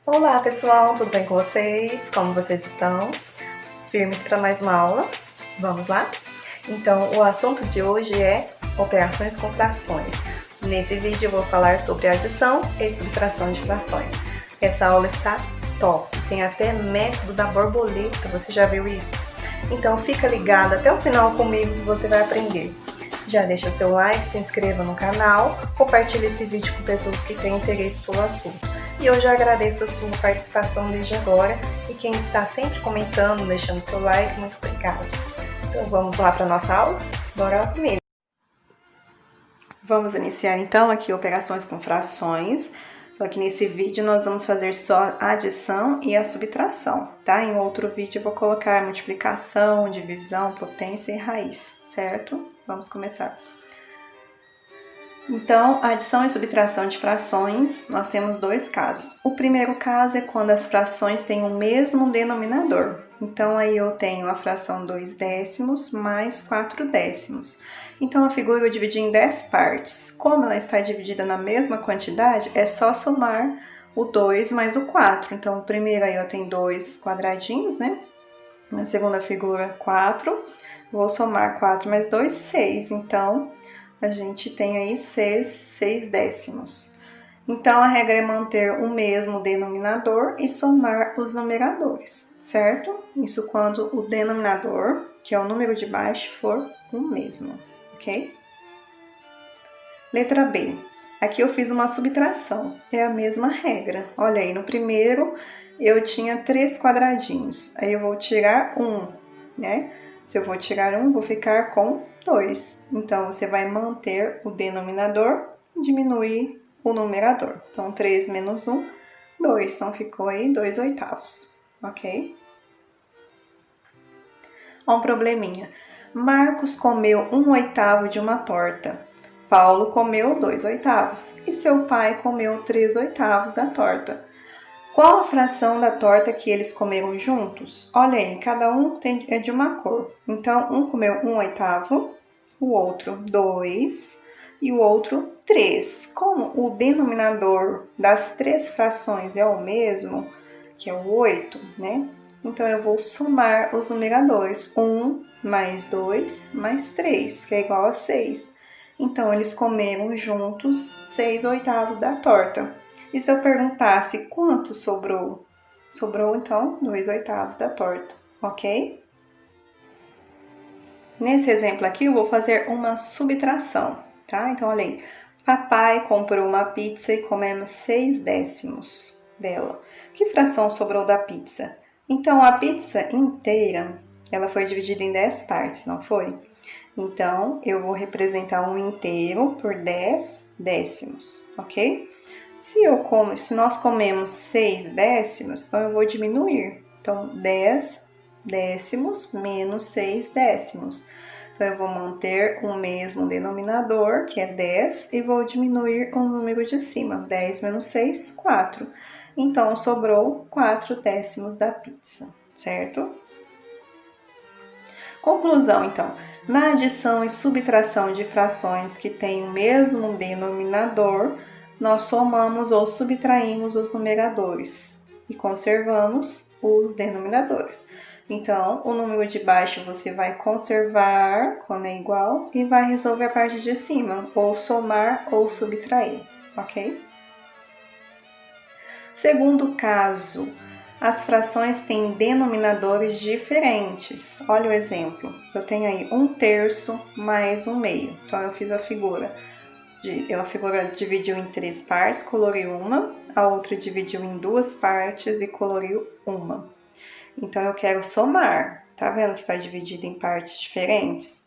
Olá pessoal, tudo bem com vocês? Como vocês estão? Firmes para mais uma aula? Vamos lá? Então, o assunto de hoje é operações com frações. Nesse vídeo eu vou falar sobre adição e subtração de frações. Essa aula está top, tem até método da borboleta, você já viu isso? Então fica ligado até o final comigo que você vai aprender. Já deixa o seu like, se inscreva no canal, compartilhe esse vídeo com pessoas que têm interesse pelo assunto. E eu já agradeço a sua participação desde agora e quem está sempre comentando, deixando seu like, muito obrigada. Então vamos lá para a nossa aula? Bora lá comigo! Vamos iniciar então aqui operações com frações, só que nesse vídeo nós vamos fazer só a adição e a subtração, tá? Em outro vídeo eu vou colocar multiplicação, divisão, potência e raiz, certo? Vamos começar. Então, a adição e subtração de frações, nós temos dois casos. O primeiro caso é quando as frações têm o mesmo denominador. Então, aí eu tenho a fração 2 décimos mais 4 décimos. Então, a figura eu dividi em 10 partes. Como ela está dividida na mesma quantidade, é só somar o 2 mais o 4. Então, primeiro aí eu tenho 2 quadradinhos, né? Na segunda figura, 4. Vou somar 4 mais 2, 6. Então, a gente tem aí 6 décimos. Então, a regra é manter o mesmo denominador e somar os numeradores, certo? Isso quando o denominador, que é o número de baixo, for o mesmo, ok? Letra B. Aqui eu fiz uma subtração, é a mesma regra. Olha aí, no primeiro eu tinha 3 quadradinhos, aí eu vou tirar 1, né? Se eu vou tirar 1, vou ficar com 2. Então, você vai manter o denominador e diminuir o numerador. Então, 3 menos 1, 2. Então, ficou aí 2 oitavos, ok? Ó um probleminha. Marcos comeu 1 oitavo de uma torta. Paulo comeu 2 oitavos. E seu pai comeu 3 oitavos da torta. Qual a fração da torta que eles comeram juntos? Olha aí, cada um é de uma cor. Então, um comeu 1 oitavo, o outro 2 e o outro 3. Como o denominador das 3 frações é o mesmo, que é o 8, né? Então, eu vou somar os numeradores. 1 mais 2 mais 3, que é igual a 6. Então, eles comeram juntos 6 oitavos da torta. E se eu perguntasse quanto sobrou? Sobrou, então, 2 oitavos da torta, ok? Nesse exemplo aqui, eu vou fazer uma subtração, tá? Então, olha aí. Papai comprou uma pizza e comemos 6 décimos dela. Que fração sobrou da pizza? Então, a pizza inteira, ela foi dividida em 10 partes, não foi? Então, eu vou representar um inteiro por 10 décimos, ok? Se nós comemos 6 décimos, então eu vou diminuir. Então, 10 décimos menos 6 décimos. Então, eu vou manter o mesmo denominador, que é 10, e vou diminuir o número de cima. 10 menos 6, 4. Então, sobrou 4 décimos da pizza, certo? Conclusão, então. Na adição e subtração de frações que têm o mesmo denominador, nós somamos ou subtraímos os numeradores e conservamos os denominadores. Então, o número de baixo você vai conservar quando é igual e vai resolver a parte de cima, ou somar ou subtrair, ok? Segundo caso, as frações têm denominadores diferentes. Olha o exemplo, eu tenho aí 1/3 mais 1/2. Então, eu fiz a figura. A figura dividiu em 3 partes, coloriu uma, a outra dividiu em 2 partes e coloriu uma. Então, eu quero somar. Tá vendo que está dividido em partes diferentes?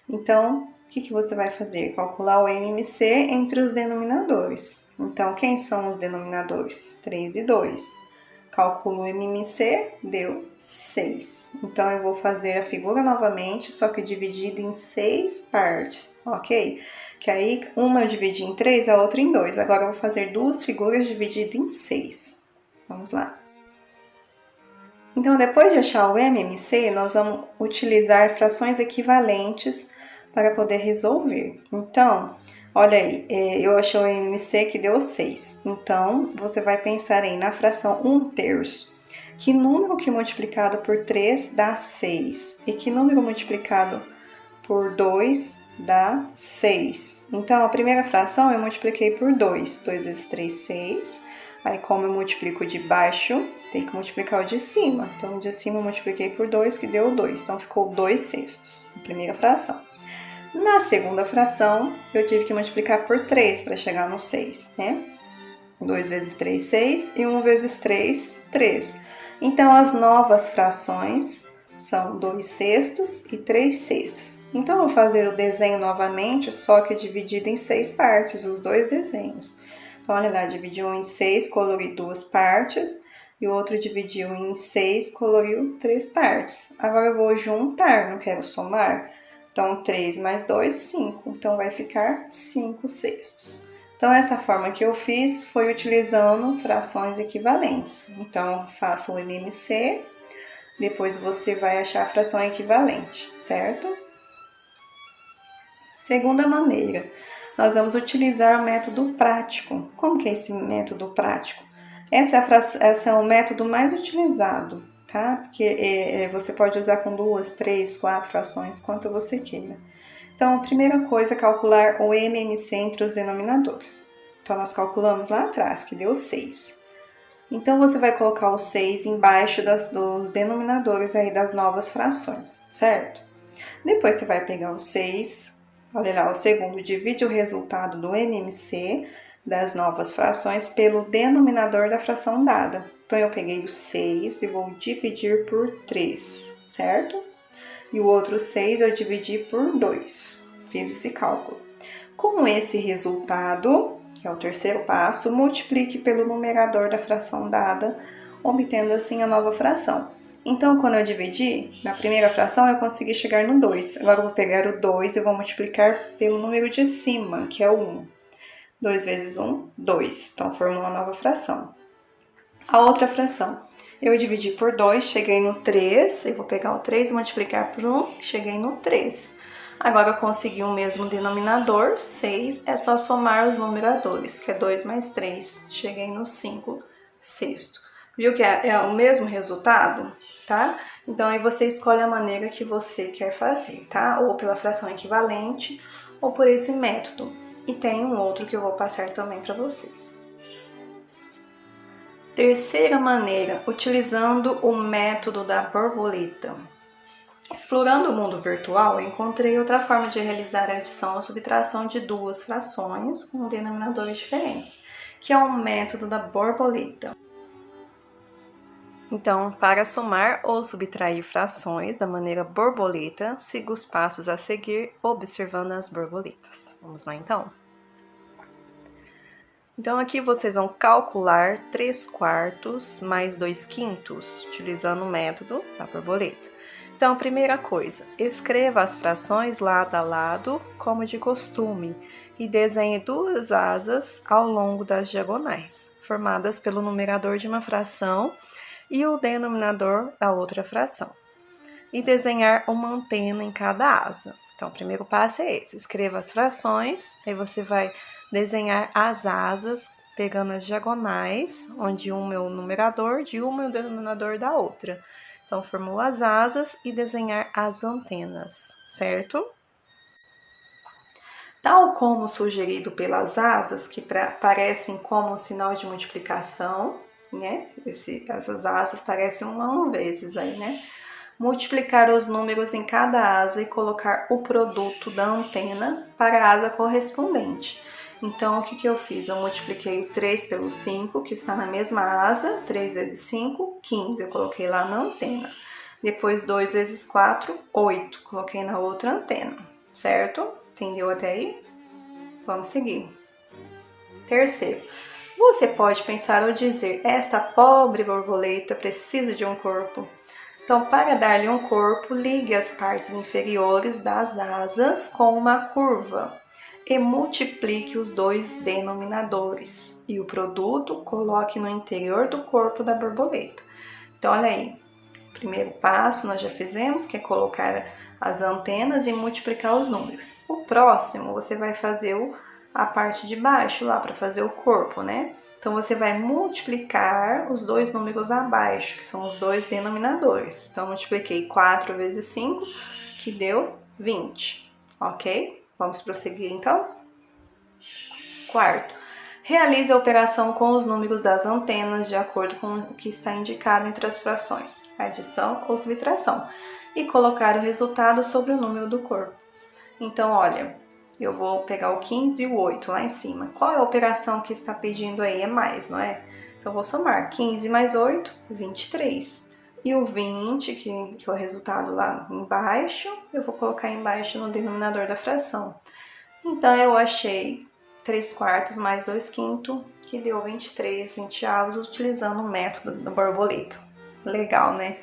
Então, o que você vai fazer? Calcular o MMC entre os denominadores. Então, quem são os denominadores? 3 e 2. Calculo o MMC, deu 6. Então, eu vou fazer a figura novamente, só que dividida em 6 partes, ok? Que aí, uma eu dividi em 3, a outra em 2. Agora, eu vou fazer duas figuras divididas em 6. Vamos lá. Então, depois de achar o MMC, nós vamos utilizar frações equivalentes para poder resolver. Então, Olha aí, eu achei o MMC que deu 6. Então, você vai pensar aí na fração 1/3. Que número que multiplicado por 3 dá 6? E que número multiplicado por 2 dá 6? Então, a primeira fração eu multipliquei por 2. 2 vezes 3, 6. Aí, como eu multiplico de baixo, tem que multiplicar o de cima. Então, o de cima eu multipliquei por 2, que deu 2. Então, ficou 2/6, a primeira fração. Na segunda fração, eu tive que multiplicar por 3 para chegar no 6, né? 2 vezes 3, 6, e 1 vezes 3, 3. Então, as novas frações são 2/6 e 3/6. Então, eu vou fazer o desenho novamente, só que dividido em 6 partes, os dois desenhos. Então, olha lá, dividiu em 6, colori 2 partes, e o outro dividiu em 6, coloriu 3 partes. Agora, eu vou juntar, não quero somar. Então, 3 mais 2, 5. Então, vai ficar 5/6. Então, essa forma que eu fiz foi utilizando frações equivalentes. Então, faço o MMC, depois você vai achar a fração equivalente, certo? Segunda maneira, nós vamos utilizar o método prático. Como que é esse método prático? Esse é o método mais utilizado, tá? Porque você pode usar com 2, 3, 4 frações, quanto você queira. Então, a primeira coisa é calcular o MMC entre os denominadores. Então, nós calculamos lá atrás, que deu 6. Então, você vai colocar o 6 embaixo dos denominadores aí das novas frações, certo? Depois, você vai pegar o 6, olha lá, o segundo divide o resultado do MMC das novas frações pelo denominador da fração dada. Então, eu peguei o 6 e vou dividir por 3, certo? E o outro 6 eu dividi por 2. Fiz esse cálculo. Com esse resultado, que é o terceiro passo, multiplique pelo numerador da fração dada, obtendo assim a nova fração. Então, quando eu dividi, na primeira fração eu consegui chegar no 2. Agora eu vou pegar o 2 e vou multiplicar pelo número de cima, que é o 1. 2 vezes 1, 2. Então, formou uma nova fração. A outra fração. Eu dividi por 2, cheguei no 3, eu vou pegar o 3 e multiplicar por 1, cheguei no 3. Agora eu consegui o mesmo denominador, 6, é só somar os numeradores, que é 2 mais 3, cheguei no 5/6. Viu que é o mesmo resultado, tá? Então aí você escolhe a maneira que você quer fazer, tá? Ou pela fração equivalente, ou por esse método. E tem um outro que eu vou passar também para vocês. Terceira maneira, utilizando o método da borboleta. Explorando o mundo virtual, eu encontrei outra forma de realizar a adição ou subtração de duas frações com denominadores diferentes, que é o método da borboleta. Então, para somar ou subtrair frações da maneira borboleta, siga os passos a seguir observando as borboletas. Vamos lá então? Então, aqui vocês vão calcular 3/4 mais 2/5, utilizando o método da borboleta. Então, primeira coisa, escreva as frações lado a lado, como de costume, e desenhe 2 asas ao longo das diagonais, formadas pelo numerador de uma fração e o denominador da outra fração. E desenhar uma antena em cada asa. Então, o primeiro passo é esse, escreva as frações, aí você vai desenhar as asas, pegando as diagonais, onde uma é o numerador de uma e o denominador da outra. Então, formou as asas e desenhar as antenas, certo? Tal como sugerido pelas asas, que parecem como um sinal de multiplicação, né? Essas asas parecem 1 vezes aí, né? Multiplicar os números em cada asa e colocar o produto da antena para a asa correspondente. Então, o que eu fiz? Eu multipliquei o 3 pelo 5, que está na mesma asa, 3 vezes 5, 15, eu coloquei lá na antena. Depois, 2 vezes 4, 8, coloquei na outra antena, certo? Entendeu até aí? Vamos seguir. Terceiro, você pode pensar ou dizer, esta pobre borboleta precisa de um corpo. Então, para dar-lhe um corpo, ligue as partes inferiores das asas com uma curva e multiplique os 2 denominadores. E o produto coloque no interior do corpo da borboleta. Então, olha aí, primeiro passo nós já fizemos, que é colocar as antenas e multiplicar os números. O próximo, você vai fazer a parte de baixo lá para fazer o corpo, né? Então, você vai multiplicar os dois números abaixo, que são os dois denominadores. Então, multipliquei 4 vezes 5, que deu 20, ok? Vamos prosseguir, então? Quarto, realize a operação com os números das antenas de acordo com o que está indicado entre as frações, adição ou subtração, e colocar o resultado sobre o número do corpo. Então, olha, eu vou pegar o 15 e o 8 lá em cima. Qual é a operação que está pedindo aí? É mais, não é? Então, eu vou somar 15 mais 8, 23. E o 20, que é o resultado lá embaixo, eu vou colocar embaixo no denominador da fração. Então, eu achei 3 quartos mais 2 quintos, que deu 23 20avos, utilizando o método da borboleta. Legal, né?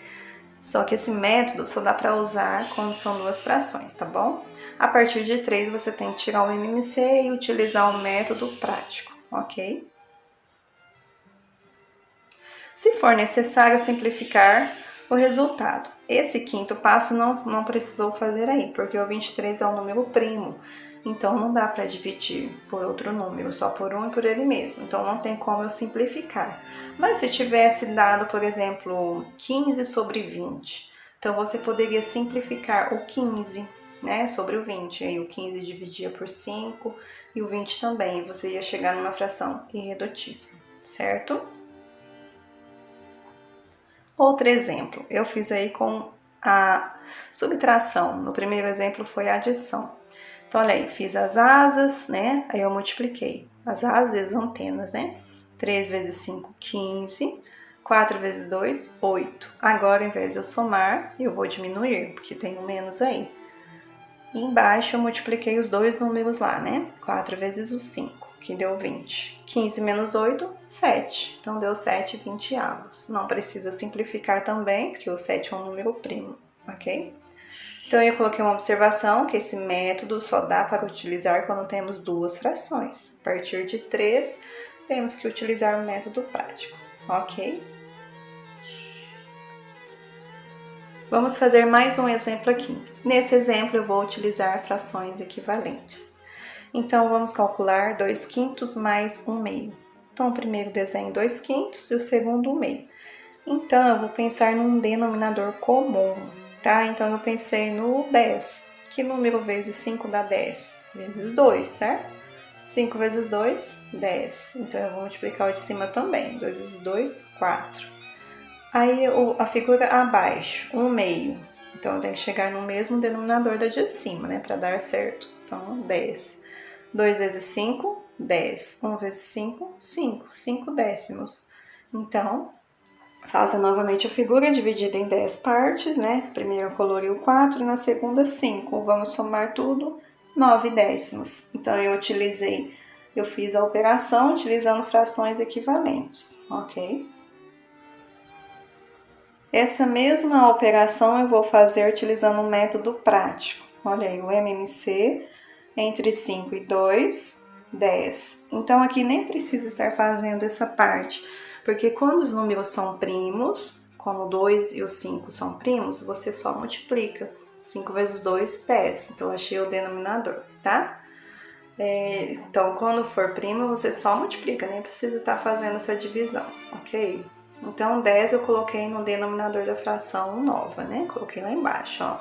Só que esse método só dá para usar quando são duas frações, tá bom? A partir de 3, você tem que tirar o MMC e utilizar o método prático, ok? Se for necessário simplificar o resultado. Esse quinto passo não precisou fazer aí, porque o 23 é um número primo. Então, não dá para dividir por outro número, só por um e por ele mesmo. Então, não tem como eu simplificar. Mas se tivesse dado, por exemplo, 15 sobre 20, então você poderia simplificar o 15, né, sobre o 20. Aí o 15 dividia por 5 e o 20 também. Você ia chegar numa fração irredutível, certo? Outro exemplo, eu fiz aí com a subtração. No primeiro exemplo foi a adição. Então, olha aí, fiz as asas, né? Aí eu multipliquei as asas e as antenas, né? 3 vezes 5, 15. 4 vezes 2, 8. Agora, ao invés de eu somar, eu vou diminuir, porque tem um menos aí. E embaixo eu multipliquei os dois números lá, né? 4 vezes o 5, que deu 20. 15 menos 8, 7. Então, deu 7 20avos. Não precisa simplificar também, porque o 7 é um número primo, ok? Então, eu coloquei uma observação que esse método só dá para utilizar quando temos duas frações. A partir de 3, temos que utilizar o método prático, ok? Vamos fazer mais um exemplo aqui. Nesse exemplo, eu vou utilizar frações equivalentes. Então, vamos calcular 2 quintos mais 1 meio. Então, o primeiro desenho 2 quintos e o segundo 1 meio. Então, eu vou pensar num denominador comum, tá? Então, eu pensei no 10. Que número vezes 5 dá 10? Vezes 2, certo? 5 vezes 2, 10. Então, eu vou multiplicar o de cima também. 2 vezes 2, 4. Aí, a figura abaixo, 1 meio. Então, eu tenho que chegar no mesmo denominador da de cima, né? Para dar certo. Então, 10. 2 vezes 5, 10. 1 vezes 5, 5. 5 décimos. Então, faça novamente a figura dividida em 10 partes, né? Primeiro eu colori o 4 e na segunda 5. Vamos somar tudo, 9 décimos. Então, eu fiz a operação utilizando frações equivalentes, ok? Essa mesma operação eu vou fazer utilizando o método prático. Olha aí, o MMC entre 5 e 2, 10. Então, aqui nem precisa estar fazendo essa parte, porque quando os números são primos, como o 2 e o 5 são primos, você só multiplica. 5 vezes 2, 10. Então, eu achei o denominador, tá? Então, quando for primo, você só multiplica, nem precisa estar fazendo essa divisão, ok? Então, 10 eu coloquei no denominador da fração nova, né? Coloquei lá embaixo, ó.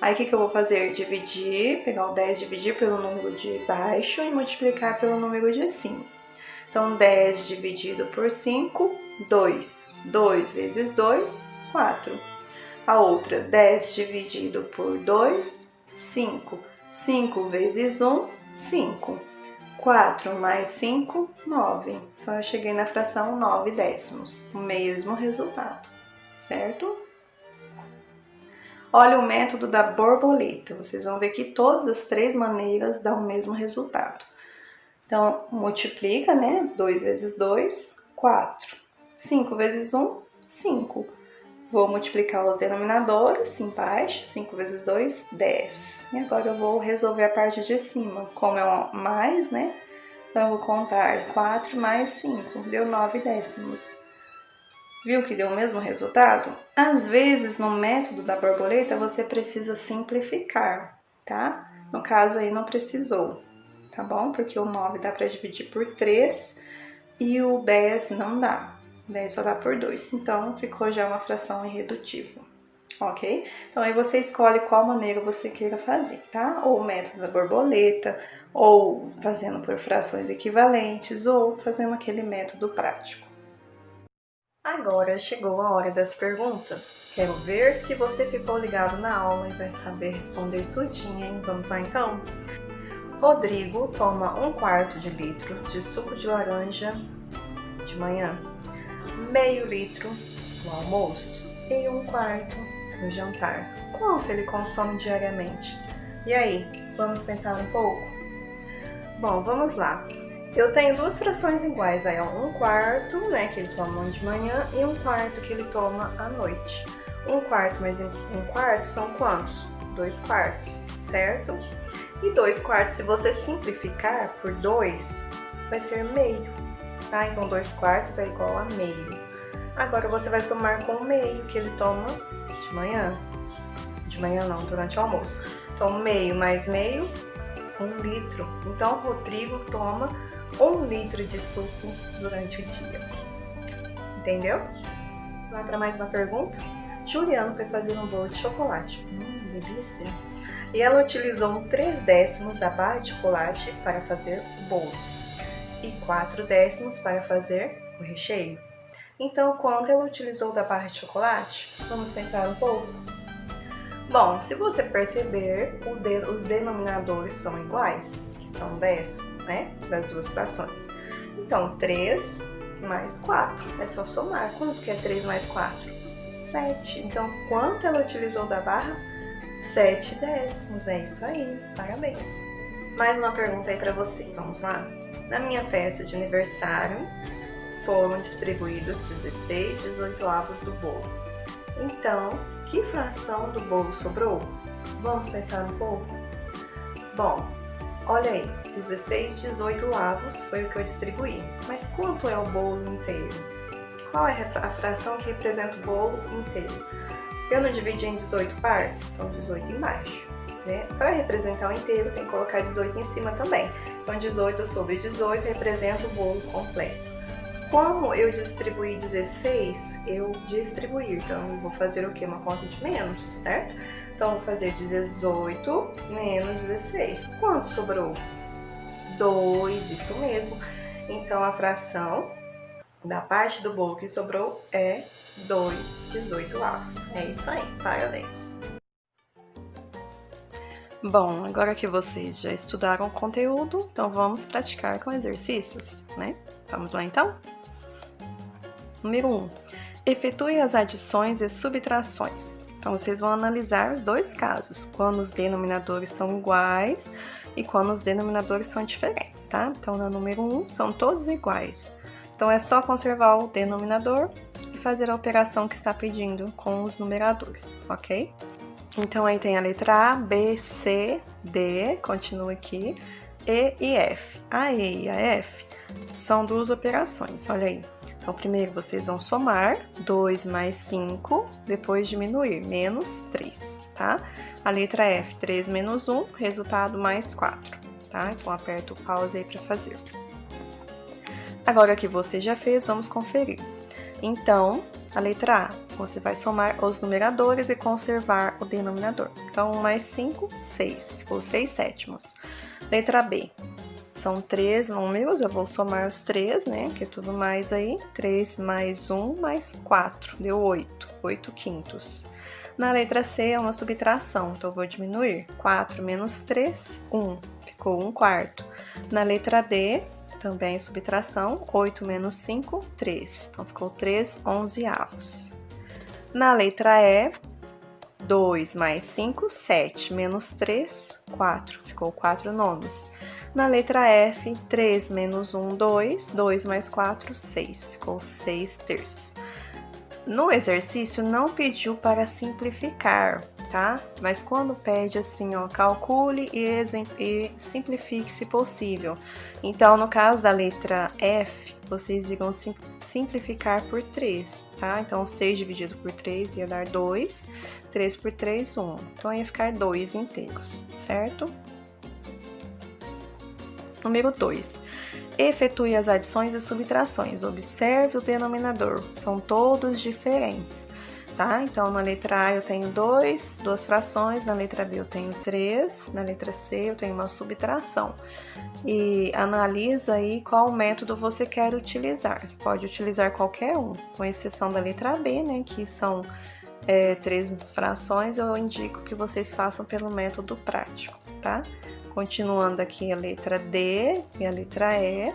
Aí, o que eu vou fazer? Dividir, pegar o 10, dividir pelo número de baixo e multiplicar pelo número de cima. Então, 10 dividido por 5, 2. 2 vezes 2, 4. A outra, 10 dividido por 2, 5. 5 vezes 1, 5. 4 mais 5, 9. Então, eu cheguei na fração 9 décimos. O mesmo resultado, certo? Olha o método da borboleta. Vocês vão ver que todas as três maneiras dão o mesmo resultado. Então, multiplica, né? 2 vezes 2, 4. 5 vezes 1, 5. Vou multiplicar os denominadores embaixo. 5 vezes 2, 10. E agora eu vou resolver a parte de cima. Como é um mais, né? Então, eu vou contar 4 mais 5. Deu 9 décimos. Viu que deu o mesmo resultado? Às vezes, no método da borboleta, você precisa simplificar, tá? No caso aí, não precisou, tá bom? Porque o 9 dá para dividir por 3 e o 10 não dá. 10 só dá por 2, então ficou já uma fração irredutível, ok? Então aí você escolhe qual maneira você queira fazer, tá? Ou o método da borboleta, ou fazendo por frações equivalentes, ou fazendo aquele método prático. Agora chegou a hora das perguntas. Quero ver se você ficou ligado na aula e vai saber responder tudinho, hein? Vamos lá então? Rodrigo toma 1/4 de litro de suco de laranja de manhã, meio litro no almoço e 1/4 no jantar. Quanto ele consome diariamente? E aí, vamos pensar um pouco? Bom, vamos lá. Eu tenho duas frações iguais, aí ó, 1/4, né, que ele toma de manhã e 1/4 que ele toma à noite. 1/4 mais 1/4 são quantos? 2/4, certo? E 2/4, se você simplificar por 2, vai ser meio, tá? Então 2/4 é igual a meio. Agora você vai somar com o meio que ele toma de manhã. De manhã não, durante o almoço. Então meio mais meio, 1 litro. Então o Rodrigo toma 1 litro de suco durante o dia. Entendeu? Vamos lá para mais uma pergunta? Juliana foi fazer um bolo de chocolate. Delícia! E ela utilizou 3/10 da barra de chocolate para fazer o bolo e 4/10 para fazer o recheio. Então, quanto ela utilizou da barra de chocolate? Vamos pensar um pouco? Bom, se você perceber, os denominadores são iguais, que são 10, né? Das duas frações. Então, 3 mais 4. É só somar. Quanto que é 3 mais 4? 7. Então, quanto ela utilizou da barra? 7/10. É isso aí. Parabéns. Mais uma pergunta aí para você. Vamos lá? Na minha festa de aniversário, foram distribuídos 16 18avos do bolo. Então, que fração do bolo sobrou? Vamos pensar um pouco? Bom, olha aí, 16 18avos foi o que eu distribuí. Mas quanto é o bolo inteiro? Qual é a fração que representa o bolo inteiro? Eu não dividi em 18 partes, então 18 embaixo. Né? Para representar o inteiro, tem que colocar 18 em cima também. Então 18 sobre 18 representa o bolo completo. Como eu distribuí 16, eu distribuí, então eu vou fazer o quê? Uma conta de menos, certo? Então vou fazer 18 menos 16. Quanto sobrou? 2, isso mesmo. Então a fração da parte do bolo que sobrou é 2 18avos. É isso aí, parabéns! Bom, agora que vocês já estudaram o conteúdo, então vamos praticar com exercícios, né? Vamos lá então? Número 1. Efetue as adições e subtrações. Então, vocês vão analisar os dois casos, quando os denominadores são iguais e quando os denominadores são diferentes, tá? Então, na número 1, são todos iguais. Então, é só conservar o denominador e fazer a operação que está pedindo com os numeradores, ok? Então, aí tem a letra A, B, C, D, continua aqui, E e F. A E e a F são duas operações, olha aí. Então, primeiro vocês vão somar 2 mais 5, depois diminuir, menos 3, tá? A letra F, 3 menos 1, resultado mais 4, tá? Então, aperta o pause aí para fazer. Agora que você já fez, vamos conferir. Então, a letra A, você vai somar os numeradores e conservar o denominador. Então, 1 mais 5, 6, ficou 6/7. Letra B. São 3 números, eu vou somar os 3, né, que é tudo mais aí. 3 mais 1 mais 4, deu 8, 8/5. Na letra C é uma subtração, então eu vou diminuir. 4 menos 3, 1, ficou 1/4. Na letra D, também subtração, 8 menos 5, 3, então ficou 3/11. Na letra E, 2 mais 5, 7, menos 3, 4, ficou 4/9. Na letra F, 3 menos 1, 2, 2 mais 4, 6, ficou 6/3. No exercício não pediu para simplificar, tá? Mas quando pede assim, ó, calcule e simplifique se possível. Então, no caso da letra F, vocês irão simplificar por 3, tá? Então, 6 dividido por 3 ia dar 2, 3 por 3, 1. Então, ia ficar 2 inteiros, certo? Número 2. Efetue as adições e subtrações. Observe o denominador. São todos diferentes, tá? Então, na letra A eu tenho 2, duas frações. Na letra B eu tenho 3. Na letra C eu tenho uma subtração. E analisa aí qual método você quer utilizar. Você pode utilizar qualquer um, com exceção da letra B, né? Que são 3 frações. Eu indico que vocês façam pelo método prático, tá? Continuando aqui a letra D e a letra E.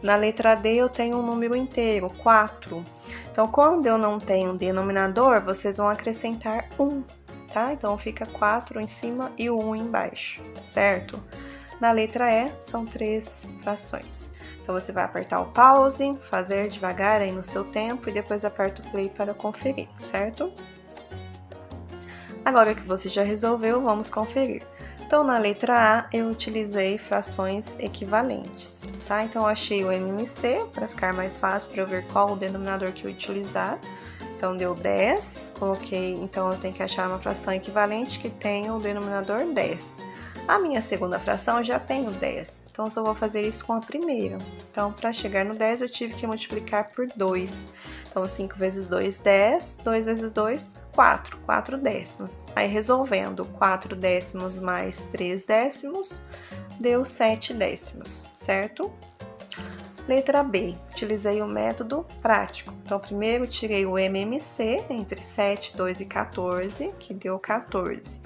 Na letra D eu tenho um número inteiro, 4. Então, quando eu não tenho denominador, vocês vão acrescentar 1, tá? Então, fica 4 em cima e o 1 embaixo, certo? Na letra E, são 3 frações. Então, você vai apertar o pause, fazer devagar aí no seu tempo e depois aperta o play para conferir, certo? Agora que você já resolveu, vamos conferir. Então, na letra A, eu utilizei frações equivalentes, tá? Então, eu achei o MMC, para ficar mais fácil para eu ver qual o denominador que eu utilizar. Então, deu 10, coloquei, então eu tenho que achar uma fração equivalente que tenha o denominador 10. A minha segunda fração eu já tenho 10, então eu só vou fazer isso com a primeira. Então, para chegar no 10, eu tive que multiplicar por 2. Então, 5 vezes 2, 10, 2 vezes 2, 4, 4 décimos. Aí, resolvendo, 4 décimos mais 3 décimos, deu 7 décimos, certo? Letra B, utilizei o método prático. Então, primeiro tirei o MMC entre 7, 2 e 14, que deu 14.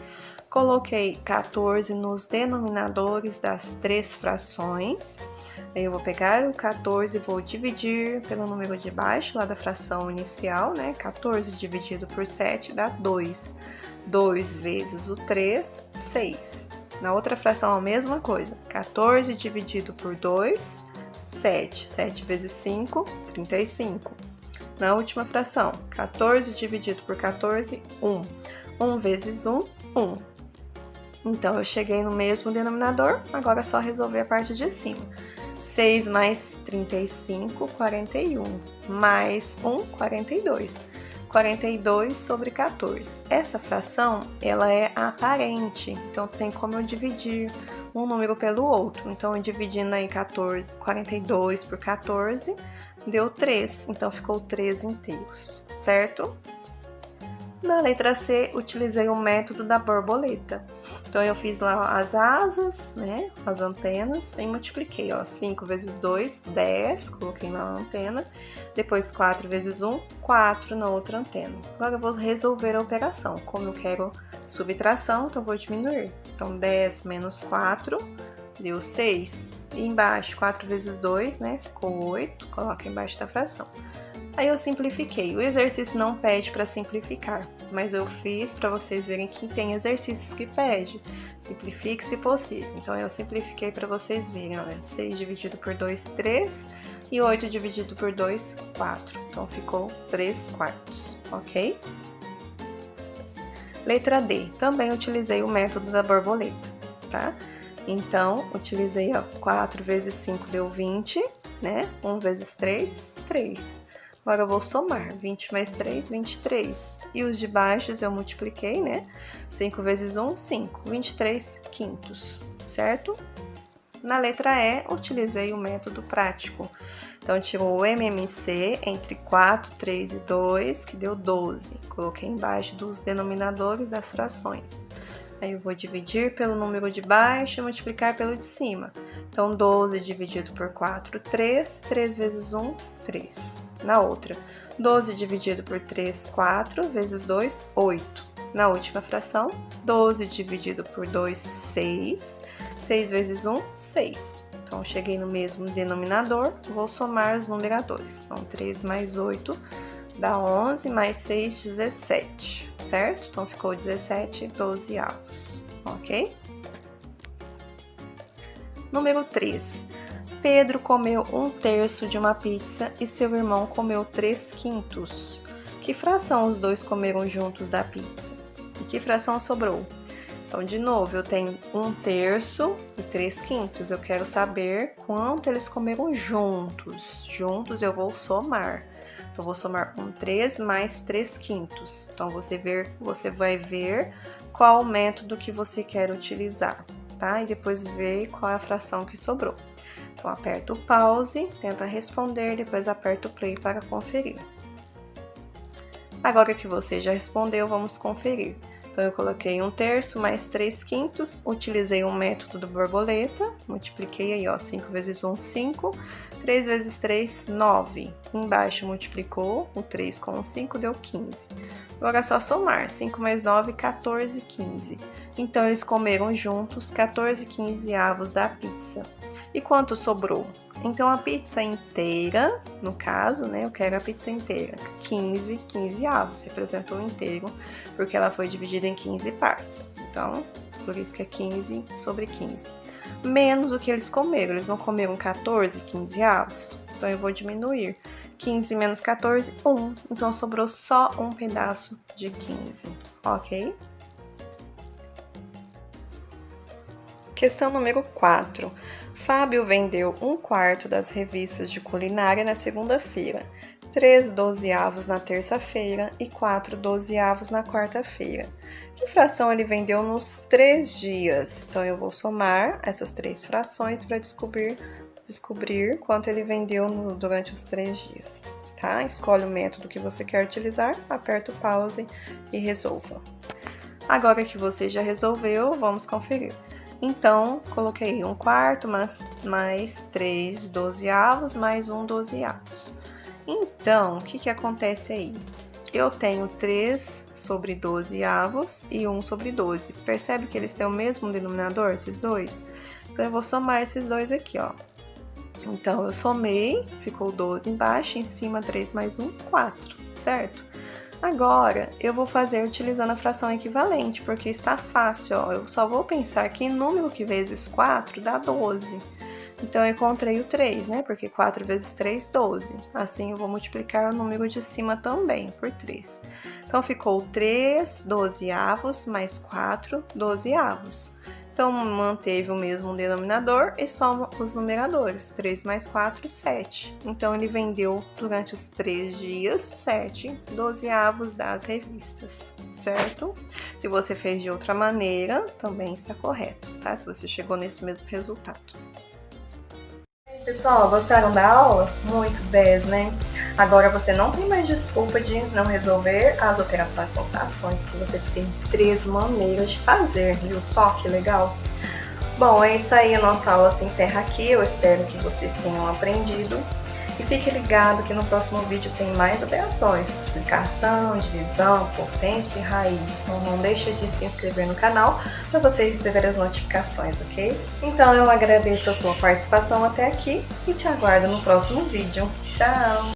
Coloquei 14 nos denominadores das 3 frações. Aí eu vou pegar o 14 e vou dividir pelo número de baixo, lá da fração inicial, né? 14 dividido por 7 dá 2. 2 vezes o 3, 6. Na outra fração, a mesma coisa. 14 dividido por 2, 7. 7 vezes 5, 35. Na última fração, 14 dividido por 14, 1. 1 vezes 1, 1. Então, eu cheguei no mesmo denominador, agora é só resolver a parte de cima. 6 mais 35, 41. Mais 1, 42. 42 sobre 14. Essa fração, ela é aparente, então tem como eu dividir um número pelo outro. Então, eu dividindo aí 42 por 14, deu 3. Então, ficou 3 inteiros, certo? Na letra C, utilizei o método da borboleta. Então, eu fiz lá as asas, né, as antenas, e multipliquei, ó, 5 vezes 2, 10, coloquei na antena. Depois, 4 vezes 1, 4 na outra antena. Agora, eu vou resolver a operação. Como eu quero subtração, então, eu vou diminuir. Então, 10 menos 4, deu 6. E embaixo, 4 vezes 2, né, ficou 8. Coloca embaixo da fração. Aí eu simplifiquei. O exercício não pede para simplificar, mas eu fiz para vocês verem que tem exercícios que pede. Simplifique se possível. Então eu simplifiquei para vocês verem, olha, 6 dividido por 2, 3, e 8 dividido por 2, 4. Então ficou 3 quartos, ok? Letra D. Também utilizei o método da borboleta, tá? Então, utilizei, ó, 4 vezes 5 deu 20, né? 1 vezes 3, 3. Agora eu vou somar, 20 mais 3, 23. E os de baixo eu multipliquei, né? 5 vezes 1, 5. 23 quintos, certo? Na letra E, utilizei o método prático. Então, eu tiro o MMC entre 4, 3 e 2, que deu 12. Coloquei embaixo dos denominadores das frações. Aí eu vou dividir pelo número de baixo e multiplicar pelo de cima. Então, 12 dividido por 4, 3. 3 vezes 1, 3. Na outra, 12 dividido por 3, 4. Vezes 2, 8. Na última fração, 12 dividido por 2, 6. 6 vezes 1, 6. Então, cheguei no mesmo denominador, vou somar os numeradores. Então, 3 mais 8 dá 11, mais 6, 17, certo? Então, ficou 17 dozeavos, ok? Número 3. Pedro comeu 1/3 de uma pizza e seu irmão comeu 3/5. Que fração os dois comeram juntos da pizza? E que fração sobrou? Então, de novo, eu tenho 1/3 e 3/5. Eu quero saber quanto eles comeram juntos. Juntos eu vou somar. Então, vou somar 1/3 mais 3/5. Então, você vai ver qual método que você quer utilizar, tá? E depois ver qual é a fração que sobrou. Então, aperta o pause, tenta responder, depois aperta o play para conferir. Agora que você já respondeu, vamos conferir. Então, eu coloquei 1/3 mais 3/5, utilizei o método do borboleta, multipliquei aí, ó, 5 vezes 1, 5, 3 vezes 3, 9. Embaixo multiplicou, o 3 com o 5 deu 15. Agora é só somar, 5 mais 9, 14, 15. Então, eles comeram juntos 14 quinzeavos da pizza. E quanto sobrou? Então, a pizza inteira, no caso, né, eu quero a pizza inteira, 15 quinzeavos, representou o inteiro, porque ela foi dividida em 15 partes. Então, por isso que é 15 sobre 15. Menos o que eles comeram, eles não comeram 14 quinzeavos, então eu vou diminuir. 15 menos 14, 1. Então, sobrou só um pedaço de 15, ok? Questão número 4. Fábio vendeu 1/4 das revistas de culinária na segunda-feira, 3 dozeavos na terça-feira e 4 dozeavos na quarta-feira. Que fração ele vendeu nos 3 dias? Então, eu vou somar essas 3 frações para descobrir quanto ele vendeu durante os 3 dias, tá? Escolhe o método que você quer utilizar, aperta o pause e resolva. Agora que você já resolveu, vamos conferir. Então, coloquei 1/4 mais 3 dozeavos mais 1 dozeavos. Então, o que acontece aí? Eu tenho 3 sobre 12avos e 1 sobre 12. Percebe que eles têm o mesmo denominador, esses dois? Então, eu vou somar esses dois aqui, ó. Então, eu somei, ficou 12 embaixo, em cima 3 mais 1, 4, certo? Agora, eu vou fazer utilizando a fração equivalente, porque está fácil, ó. Eu só vou pensar que número que vezes 4 dá 12. Então, eu encontrei o 3, né? Porque 4 vezes 3, 12. Assim, eu vou multiplicar o número de cima também, por 3. Então, ficou 3 dozeavos mais 4 dozeavos. Então, manteve o mesmo denominador e soma os numeradores. 3 mais 4, 7. Então, ele vendeu durante os 3 dias 7 dozeavos das revistas, certo? Se você fez de outra maneira, também está correto, tá? Se você chegou nesse mesmo resultado. Pessoal, gostaram da aula? Muito 10, né? Agora você não tem mais desculpa de não resolver as operações com frações, porque você tem 3 maneiras de fazer, viu só que legal? Bom, é isso aí, a nossa aula se encerra aqui, eu espero que vocês tenham aprendido. E fique ligado que no próximo vídeo tem mais operações, multiplicação, divisão, potência e raiz. Então não deixe de se inscrever no canal para você receber as notificações, ok? Então eu agradeço a sua participação até aqui e te aguardo no próximo vídeo. Tchau!